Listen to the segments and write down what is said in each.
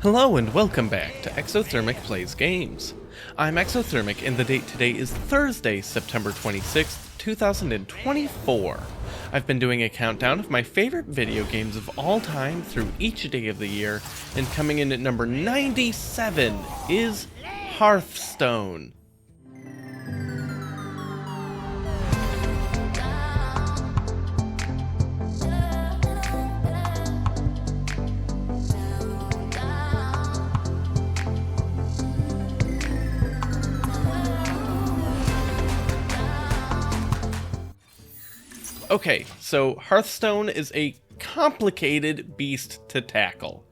Hello and welcome back to Exothermic Plays Games. I'm Exothermic and the date today is Thursday, September 26th, 2024. I've been doing a countdown of my favorite video games of all time through each day of the year, and coming in at number 97 is Hearthstone. Okay, so Hearthstone is a complicated beast to tackle.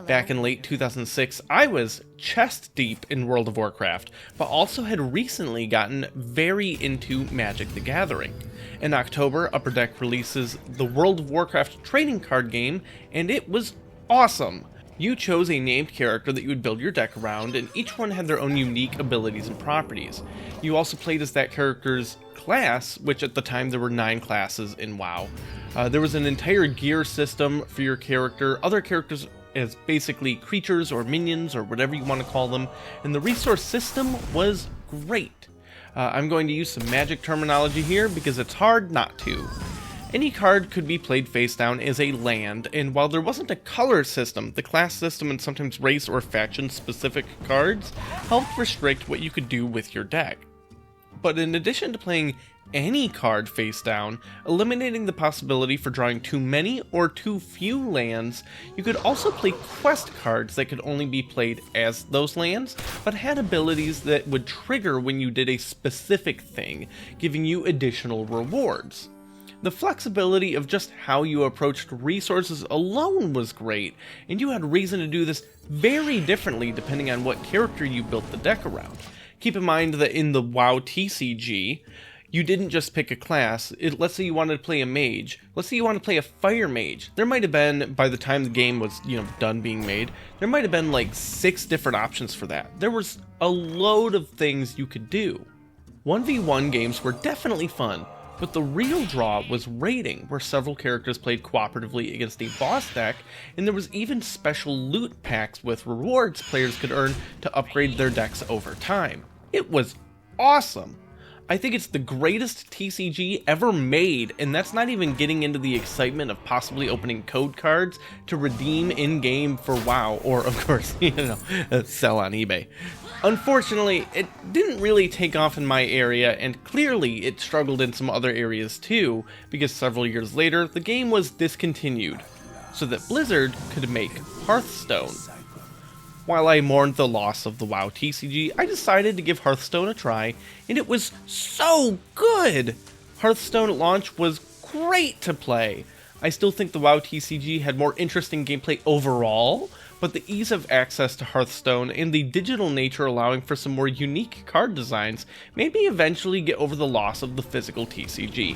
Back in late 2006, I was chest deep in World of Warcraft, but also had recently gotten very into Magic the Gathering. In October, Upper Deck releases the World of Warcraft trading card game, and it was awesome. You chose a named character that you would build your deck around, and each one had their own unique abilities and properties. You also played as that character's class, which at the time there were 9 classes in WoW. There was an entire gear system for your character, other characters as basically creatures or minions or whatever you want to call them, and the resource system was great. I'm going to use some Magic terminology here because it's hard not to. Any card could be played face down as a land, and while there wasn't a color system, the class system and sometimes race or faction specific cards helped restrict what you could do with your deck. But in addition to playing any card face down, eliminating the possibility for drawing too many or too few lands, you could also play quest cards that could only be played as those lands, but had abilities that would trigger when you did a specific thing, giving you additional rewards. The flexibility of just how you approached resources alone was great, and you had reason to do this very differently depending on what character you built the deck around. Keep in mind that in the WoW TCG, you didn't just pick a class. Let's say you wanted to play a mage. Let's say you want to play a fire mage. There might have been, by the time the game was, done being made, there might have been like 6 different options for that. There was a load of things you could do. 1v1 games were definitely fun, but the real draw was raiding, where several characters played cooperatively against a boss deck, and there was even special loot packs with rewards players could earn to upgrade their decks over time. It was awesome! I think it's the greatest TCG ever made, and that's not even getting into the excitement of possibly opening code cards to redeem in-game for WoW, or of course, sell on eBay. Unfortunately, it didn't really take off in my area, and clearly it struggled in some other areas too, because several years later, the game was discontinued, so that Blizzard could make Hearthstone. While I mourned the loss of the WoW TCG, I decided to give Hearthstone a try, and it was so good! Hearthstone at launch was great to play. I still think the WoW TCG had more interesting gameplay overall, but the ease of access to Hearthstone and the digital nature allowing for some more unique card designs made me eventually get over the loss of the physical TCG.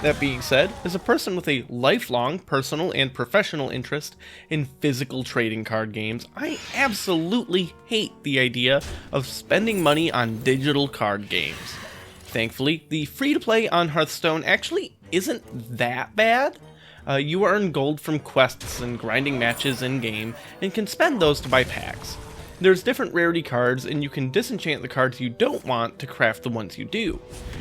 That being said, as a person with a lifelong personal and professional interest in physical trading card games, I absolutely hate the idea of spending money on digital card games. Thankfully, the free-to-play on Hearthstone actually isn't that bad. You earn gold from quests and grinding matches in-game, and can spend those to buy packs. There's different rarity cards, and you can disenchant the cards you don't want to craft the ones you do.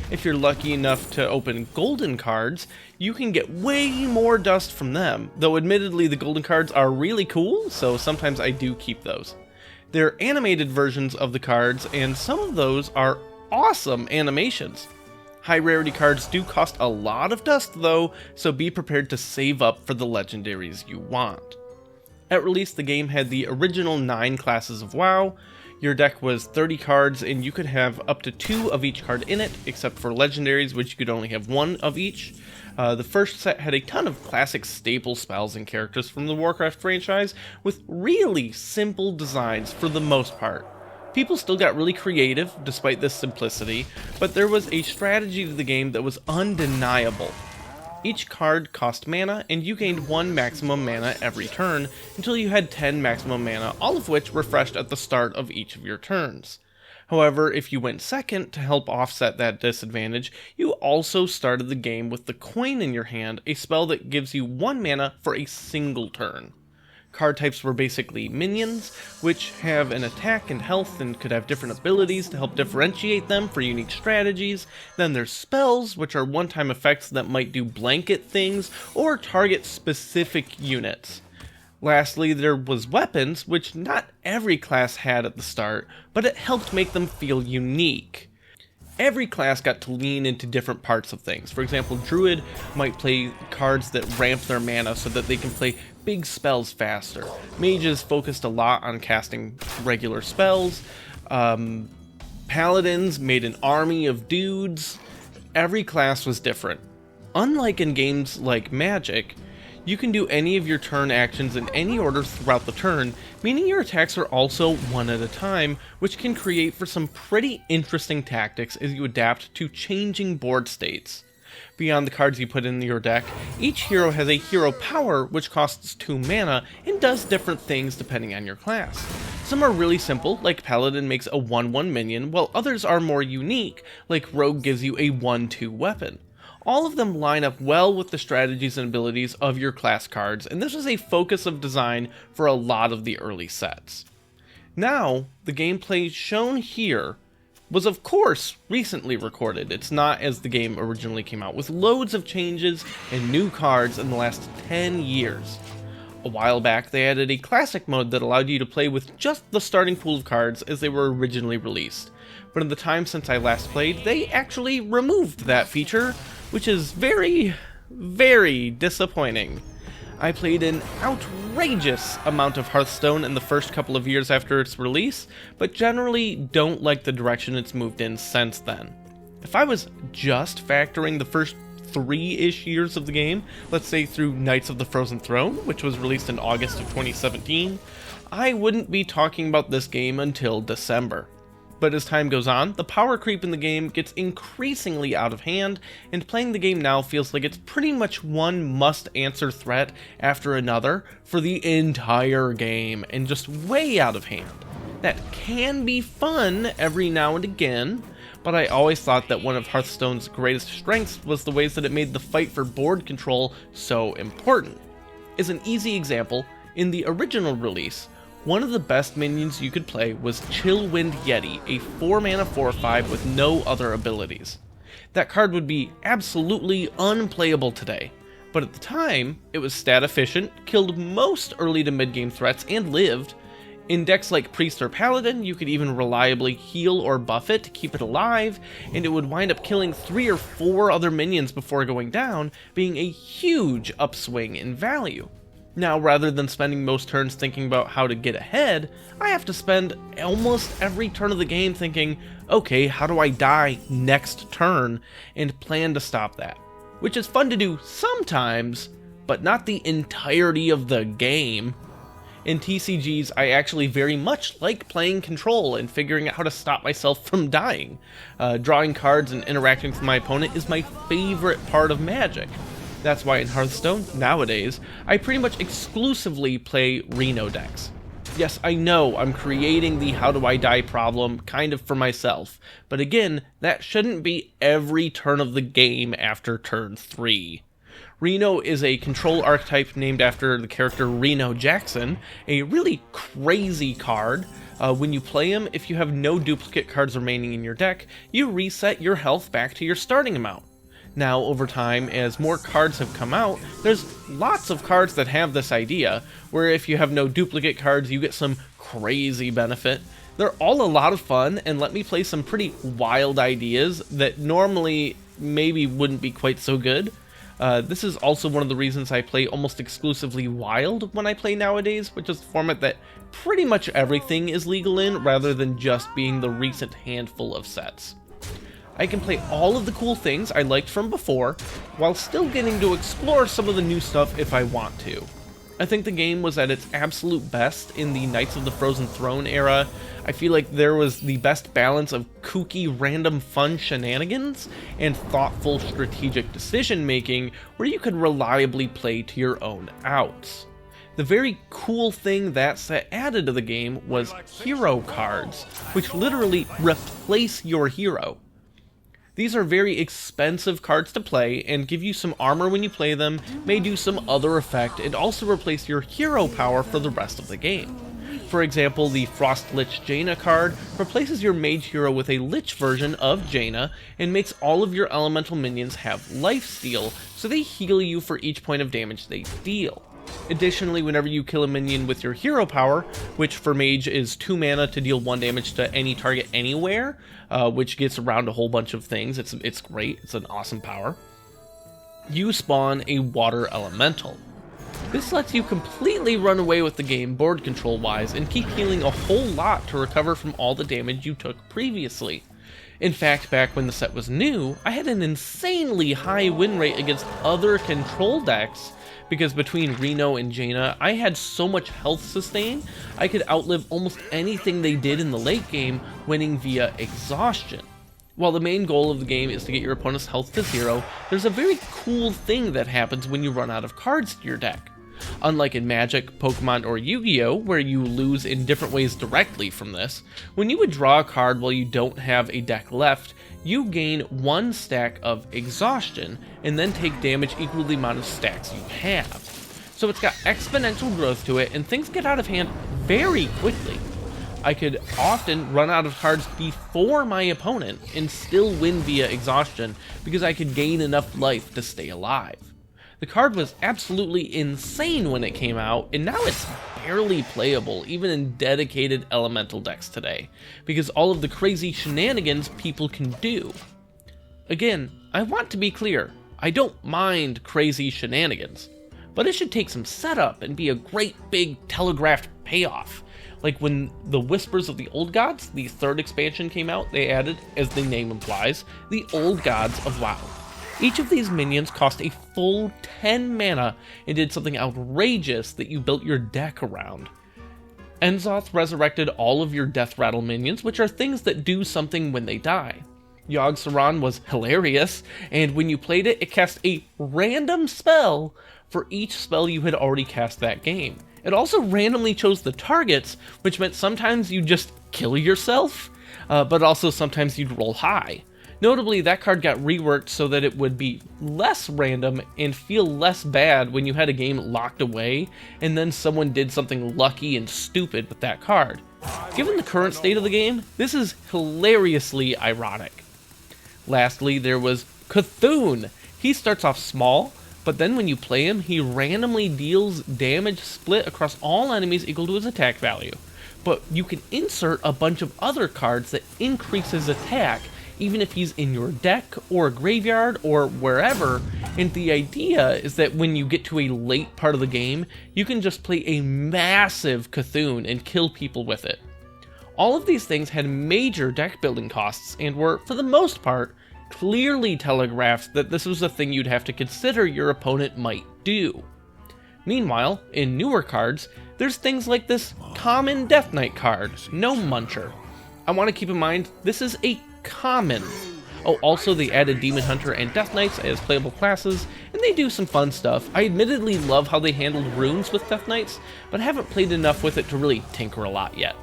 If you're lucky enough to open golden cards, you can get way more dust from them, though admittedly the golden cards are really cool, so sometimes I do keep those. They're animated versions of the cards, and some of those are awesome animations. High rarity cards do cost a lot of dust though, so be prepared to save up for the legendaries you want. At release, the game had the original 9 classes of WoW. Your deck was 30 cards, and you could have up to 2 of each card in it, except for legendaries, which you could only have 1 of each. The first set had a ton of classic staple spells and characters from the Warcraft franchise, with really simple designs for the most part. People still got really creative, despite this simplicity, but there was a strategy to the game that was undeniable. Each card cost mana, and you gained 1 maximum mana every turn, until you had 10 maximum mana, all of which refreshed at the start of each of your turns. However, if you went second to help offset that disadvantage, you also started the game with the coin in your hand, a spell that gives you 1 mana for a single turn. Card types were basically minions, which have an attack and health and could have different abilities to help differentiate them for unique strategies. Then there's spells, which are one-time effects that might do blanket things or target specific units. Lastly, there was weapons, which not every class had at the start, but it helped make them feel unique. Every class got to lean into different parts of things. For example, Druid might play cards that ramp their mana so that they can play big spells faster. Mages focused a lot on casting regular spells. Paladins made an army of dudes. Every class was different. Unlike in games like Magic, you can do any of your turn actions in any order throughout the turn, meaning your attacks are also one at a time, which can create for some pretty interesting tactics as you adapt to changing board states. Beyond the cards you put in your deck, each hero has a hero power which costs 2 mana and does different things depending on your class. Some are really simple, like Paladin makes a 1/1 minion, while others are more unique, like Rogue gives you a 1/2 weapon. All of them line up well with the strategies and abilities of your class cards, and this was a focus of design for a lot of the early sets. Now, the gameplay shown here was of course recently recorded. It's not as the game originally came out, with loads of changes and new cards in the last 10 years. A while back, they added a classic mode that allowed you to play with just the starting pool of cards as they were originally released. But in the time since I last played, they actually removed that feature, which is very, very disappointing. I played an outrageous amount of Hearthstone in the first couple of years after its release, but generally don't like the direction it's moved in since then. If I was just factoring the first 3-ish years of the game, let's say through Knights of the Frozen Throne, which was released in August of 2017, I wouldn't be talking about this game until December. But as time goes on, the power creep in the game gets increasingly out of hand, and playing the game now feels like it's pretty much one must-answer threat after another for the entire game, and just way out of hand. That can be fun every now and again, but I always thought that one of Hearthstone's greatest strengths was the ways that it made the fight for board control so important. As an easy example, in the original release, one of the best minions you could play was Chillwind Yeti, a 4-mana 4/5 with no other abilities. That card would be absolutely unplayable today, but at the time, it was stat efficient, killed most early to mid-game threats, and lived. In decks like Priest or Paladin, you could even reliably heal or buff it to keep it alive, and it would wind up killing 3 or 4 other minions before going down, being a huge upswing in value. Now, rather than spending most turns thinking about how to get ahead, I have to spend almost every turn of the game thinking, okay, how do I die next turn, and plan to stop that. Which is fun to do sometimes, but not the entirety of the game. In TCGs, I actually very much like playing control and figuring out how to stop myself from dying. Drawing cards and interacting with my opponent is my favorite part of Magic. That's why in Hearthstone, nowadays, I pretty much exclusively play Reno decks. Yes, I know I'm creating the how do I die problem kind of for myself, but again, that shouldn't be every turn of the game after turn 3. Reno is a control archetype named after the character Reno Jackson, a really crazy card. When you play him, if you have no duplicate cards remaining in your deck, you reset your health back to your starting amount. Now, over time, as more cards have come out, there's lots of cards that have this idea, where if you have no duplicate cards, you get some crazy benefit. They're all a lot of fun, and let me play some pretty wild ideas that normally maybe wouldn't be quite so good. This is also one of the reasons I play almost exclusively Wild when I play nowadays, which is a format that pretty much everything is legal in, rather than just being the recent handful of sets. I can play all of the cool things I liked from before, while still getting to explore some of the new stuff if I want to. I think the game was at its absolute best in the Knights of the Frozen Throne era. I feel like there was the best balance of kooky, random fun shenanigans and thoughtful strategic decision making where you could reliably play to your own outs. The very cool thing that set added to the game was hero cards, which literally replace your hero. These are very expensive cards to play and give you some armor when you play them, may do some other effect, and also replace your hero power for the rest of the game. For example, the Frost Lich Jaina card replaces your mage hero with a Lich version of Jaina and makes all of your elemental minions have lifesteal, so they heal you for each point of damage they deal. Additionally, whenever you kill a minion with your hero power, which for mage is 2 mana to deal 1 damage to any target anywhere, which gets around a whole bunch of things, it's great, it's an awesome power, you spawn a water elemental. This lets you completely run away with the game board control wise and keep healing a whole lot to recover from all the damage you took previously. In fact, back when the set was new, I had an insanely high win rate against other control decks because between Reno and Jaina, I had so much health sustain, I could outlive almost anything they did in the late game, winning via exhaustion. While the main goal of the game is to get your opponent's health to 0, there's a very cool thing that happens when you run out of cards to your deck. Unlike in Magic, Pokemon, or Yu-Gi-Oh, where you lose in different ways directly from this, when you would draw a card while you don't have a deck left, you gain 1 stack of exhaustion, and then take damage equal to the amount of stacks you have. So it's got exponential growth to it, and things get out of hand very quickly. I could often run out of cards before my opponent and still win via exhaustion because I could gain enough life to stay alive. The card was absolutely insane when it came out, and now it's barely playable even in dedicated elemental decks today, because all of the crazy shenanigans people can do. Again, I want to be clear, I don't mind crazy shenanigans, but it should take some setup and be a great big telegraphed payoff. Like when the Whispers of the Old Gods, the 3rd expansion came out, they added, as the name implies, the Old Gods of WoW. Each of these minions cost a full 10 mana and did something outrageous that you built your deck around. Enzoth resurrected all of your Death Rattle minions, which are things that do something when they die. Yogg-Saron was hilarious, and when you played it, it cast a random spell for each spell you had already cast that game. It also randomly chose the targets, which meant sometimes you'd just kill yourself, but also sometimes you'd roll high. Notably, that card got reworked so that it would be less random and feel less bad when you had a game locked away and then someone did something lucky and stupid with that card. Given the current state of the game, this is hilariously ironic. Lastly, there was Cthulhu. He starts off small, but then when you play him, he randomly deals damage split across all enemies equal to his attack value. But you can insert a bunch of other cards that increase his attack even if he's in your deck or a graveyard or wherever, and the idea is that when you get to a late part of the game, you can just play a massive Cthulhu and kill people with it. All of these things had major deck building costs and were, for the most part, clearly telegraphed that this was a thing you'd have to consider your opponent might do. Meanwhile, in newer cards, there's things like this common Death Knight card, No Muncher. I want to keep in mind, this is a common. Oh, also they added Demon Hunter and Death Knights as playable classes, and they do some fun stuff. I admittedly love how they handled runes with Death Knights, but haven't played enough with it to really tinker a lot yet.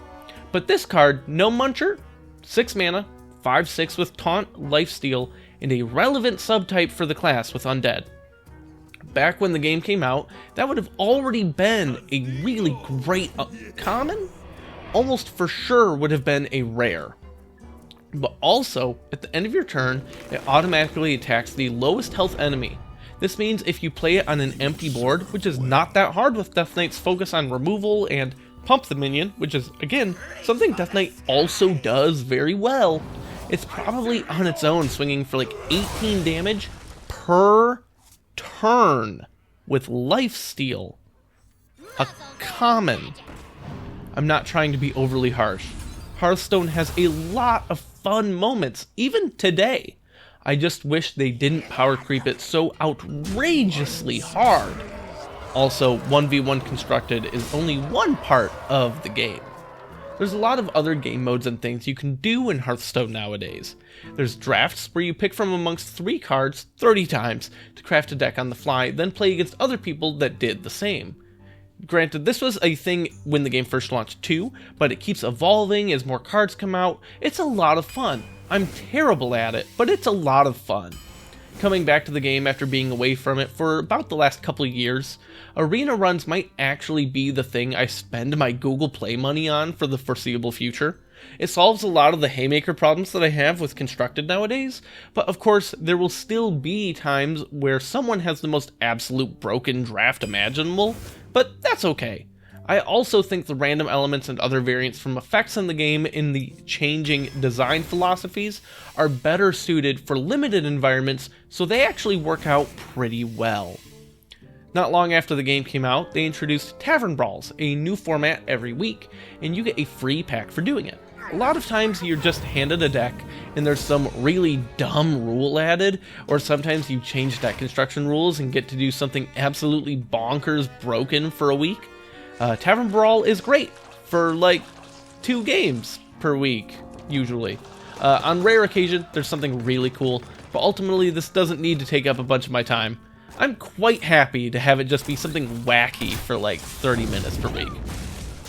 But this card, No Muncher, 6 mana, 5/6 with Taunt, Lifesteal, and a relevant subtype for the class with Undead. Back when the game came out, that would have already been a really great common? Almost for sure would have been a rare. But also, at the end of your turn, it automatically attacks the lowest health enemy. This means if you play it on an empty board, which is not that hard with Death Knight's focus on removal and pump the minion, which is, again, something Death Knight also does very well, it's probably on its own swinging for like 18 damage per turn with lifesteal. A common. I'm not trying to be overly harsh. Hearthstone has a lot of fun moments, even today. I just wish they didn't power creep it so outrageously hard. Also, 1v1 constructed is only one part of the game. There's a lot of other game modes and things you can do in Hearthstone nowadays. There's drafts where you pick from amongst 3 cards 30 times to craft a deck on the fly, then play against other people that did the same. Granted, this was a thing when the game first launched too, but it keeps evolving as more cards come out. It's a lot of fun. I'm terrible at it, but it's a lot of fun. Coming back to the game after being away from it for about the last couple of years, arena runs might actually be the thing I spend my Google Play money on for the foreseeable future. It solves a lot of the haymaker problems that I have with Constructed nowadays, but of course there will still be times where someone has the most absolute broken draft imaginable, but that's okay. I also think the random elements and other variants from effects in the game in the changing design philosophies are better suited for limited environments, so they actually work out pretty well. Not long after the game came out, they introduced Tavern Brawls, a new format every week, and you get a free pack for doing it. A lot of times you're just handed a deck and there's some really dumb rule added, or sometimes you change deck construction rules and get to do something absolutely bonkers broken for a week. Tavern Brawl is great for like 2 games per week, usually. On rare occasion, there's something really cool, but ultimately this doesn't need to take up a bunch of my time. I'm quite happy to have it just be something wacky for like 30 minutes per week.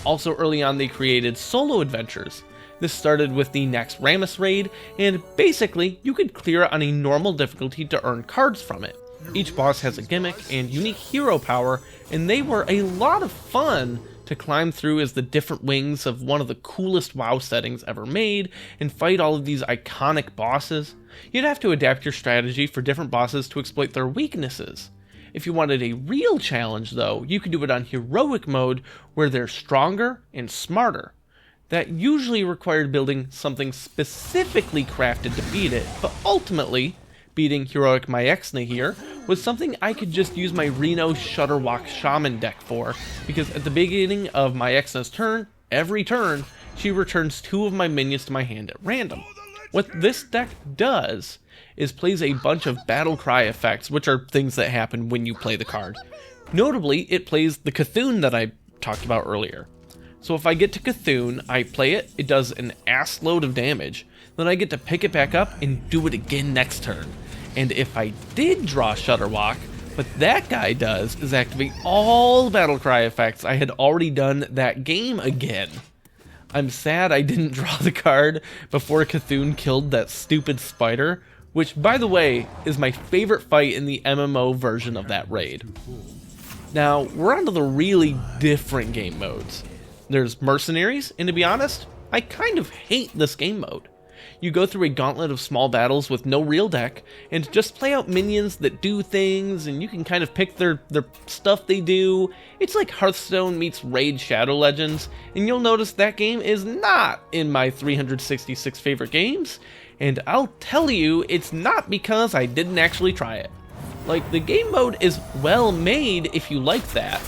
Also early on they created solo adventures. This started with the Next Ramus raid, and basically you could clear it on a normal difficulty to earn cards from it. Each boss has a gimmick and unique hero power, and they were a lot of fun to climb through as the different wings of one of the coolest WoW settings ever made, and fight all of these iconic bosses. You'd have to adapt your strategy for different bosses to exploit their weaknesses. If you wanted a real challenge though, you could do it on heroic mode, where they're stronger and smarter. That usually required building something specifically crafted to beat it, but ultimately, beating Heroic Myexna here was something I could just use my Reno Shutterwalk Shaman deck for, because at the beginning of Myexna's turn, every turn, she returns 2 of my minions to my hand at random. What this deck does is plays a bunch of battle cry effects, which are things that happen when you play the card. Notably, it plays the Cthulhu that I talked about earlier. So if I get to Cthulhu, I play it, it does an ass load of damage, then I get to pick it back up and do it again next turn. And if I did draw Shutterwalk, what that guy does is activate all battle cry effects I had already done that game again. I'm sad I didn't draw the card before Cthulhu killed that stupid spider, which by the way is my favorite fight in the MMO version of that raid. Now we're on to the really different game modes. There's Mercenaries, and to be honest, I kind of hate this game mode. You go through a gauntlet of small battles with no real deck, and just play out minions that do things, and you can kind of pick their stuff they do. It's like Hearthstone meets Raid Shadow Legends, and you'll notice that game is not in my 366 favorite games, and I'll tell you, it's not because I didn't actually try it. Like, the game mode is well made if you like that.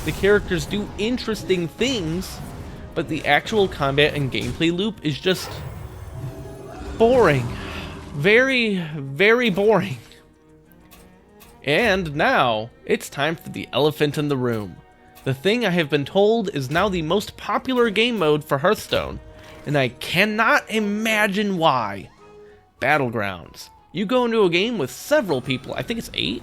The characters do interesting things, but the actual combat and gameplay loop is just boring. Very, very boring. And now, it's time for the elephant in the room. The thing I have been told is now the most popular game mode for Hearthstone, and I cannot imagine why. Battlegrounds. You go into a game with several people, I think it's 8,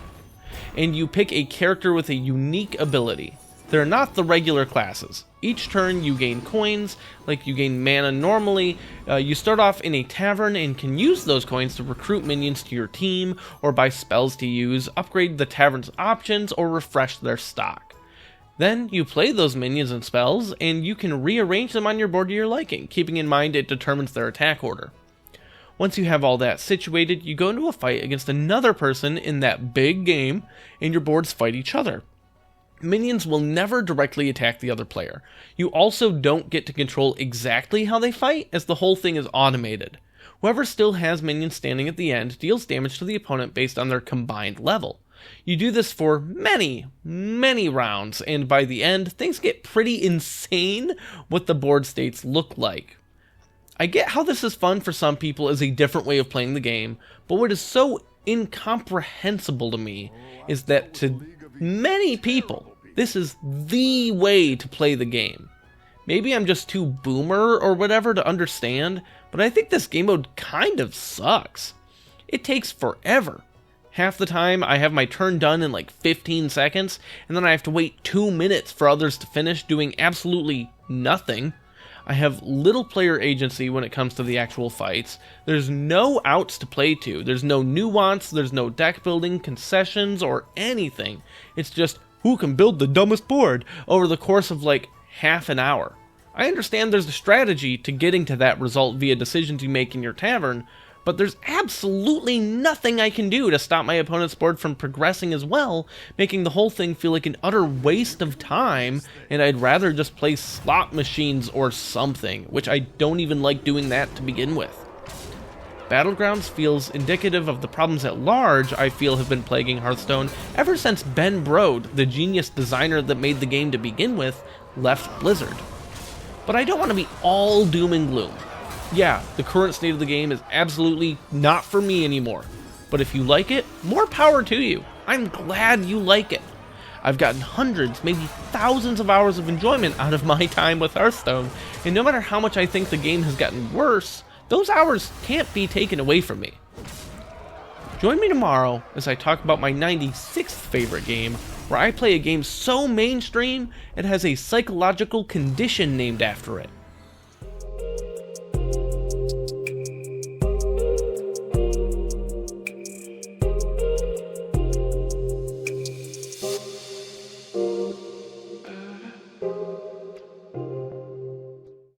and you pick a character with a unique ability. They're not the regular classes. Each turn you gain coins, like you gain mana normally. You start off in a tavern and can use those coins to recruit minions to your team, or buy spells to use, upgrade the tavern's options, or refresh their stock. Then you play those minions and spells, and you can rearrange them on your board to your liking, keeping in mind it determines their attack order. Once you have all that situated, you go into a fight against another person in that big game, and your boards fight each other. Minions will never directly attack the other player. You also don't get to control exactly how they fight, as the whole thing is automated. Whoever still has minions standing at the end deals damage to the opponent based on their combined level. You do this for many, many rounds, and by the end, things get pretty insane what the board states look like. I get how this is fun for some people as a different way of playing the game, but what is so incomprehensible to me is that to many people, this is the way to play the game. Maybe I'm just too boomer or whatever to understand, but I think this game mode kind of sucks. It takes forever. Half the time, I have my turn done in like 15 seconds, and then I have to wait 2 minutes for others to finish doing absolutely nothing. I have little player agency when it comes to the actual fights. There's no outs to play to. There's no nuance, there's no deck building, concessions, or anything. It's just, who can build the dumbest board over the course of like half an hour. I understand there's a strategy to getting to that result via decisions you make in your tavern, but there's absolutely nothing I can do to stop my opponent's board from progressing as well, making the whole thing feel like an utter waste of time, and I'd rather just play slot machines or something, which I don't even like doing that to begin with. Battlegrounds feels indicative of the problems at large I feel have been plaguing Hearthstone ever since Ben Brode, the genius designer that made the game to begin with, left Blizzard. But I don't want to be all doom and gloom. Yeah, the current state of the game is absolutely not for me anymore. But if you like it, more power to you. I'm glad you like it. I've gotten hundreds, maybe thousands of hours of enjoyment out of my time with Hearthstone, and no matter how much I think the game has gotten worse, those hours can't be taken away from me. Join me tomorrow as I talk about my 96th favorite game, where I play a game so mainstream it has a psychological condition named after it.